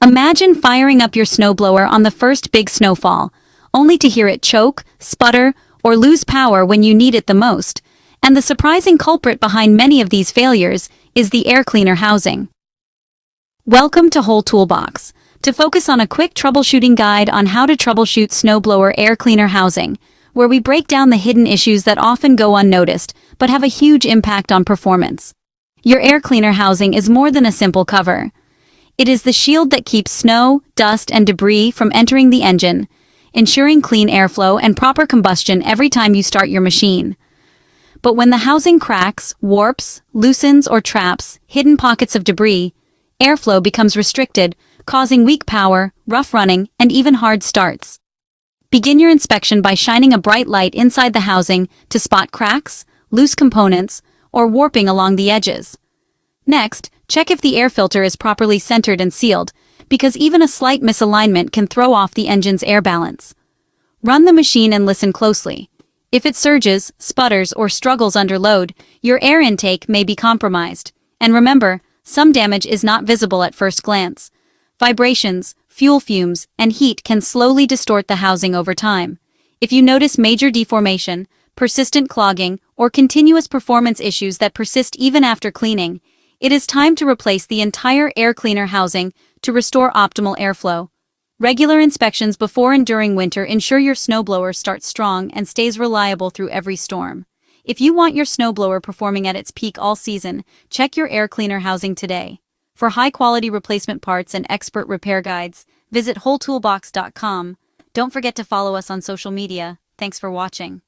Imagine firing up your snowblower on the first big snowfall, only to hear it choke, sputter, or lose power when you need it the most. And the surprising culprit behind many of these failures is the air cleaner housing. Welcome to WholeToolBox, to focus on a quick troubleshooting guide on how to troubleshoot snowblower air cleaner housing, where we break down the hidden issues that often go unnoticed but have a huge impact on performance. Your air cleaner housing is more than a simple cover. It is the shield that keeps snow, dust, and debris from entering the engine, ensuring clean airflow and proper combustion every time you start your machine. But when the housing cracks, warps, loosens, or traps hidden pockets of debris, airflow becomes restricted, causing weak power, rough running, and even hard starts. Begin your inspection by shining a bright light inside the housing to spot cracks, loose components, or warping along the edges. Next, check if the air filter is properly centered and sealed, because even a slight misalignment can throw off the engine's air balance. Run the machine and listen closely. If it surges, sputters, or struggles under load, your air intake may be compromised. And remember, some damage is not visible at first glance. Vibrations, fuel fumes, and heat can slowly distort the housing over time. If you notice major deformation, persistent clogging, or continuous performance issues that persist even after cleaning, it is time to replace the entire air cleaner housing to restore optimal airflow. Regular inspections before and during winter ensure your snowblower starts strong and stays reliable through every storm. If you want your snowblower performing at its peak all season, check your air cleaner housing today. For high-quality replacement parts and expert repair guides, visit WholeToolBox.com. Don't forget to follow us on social media. Thanks for watching.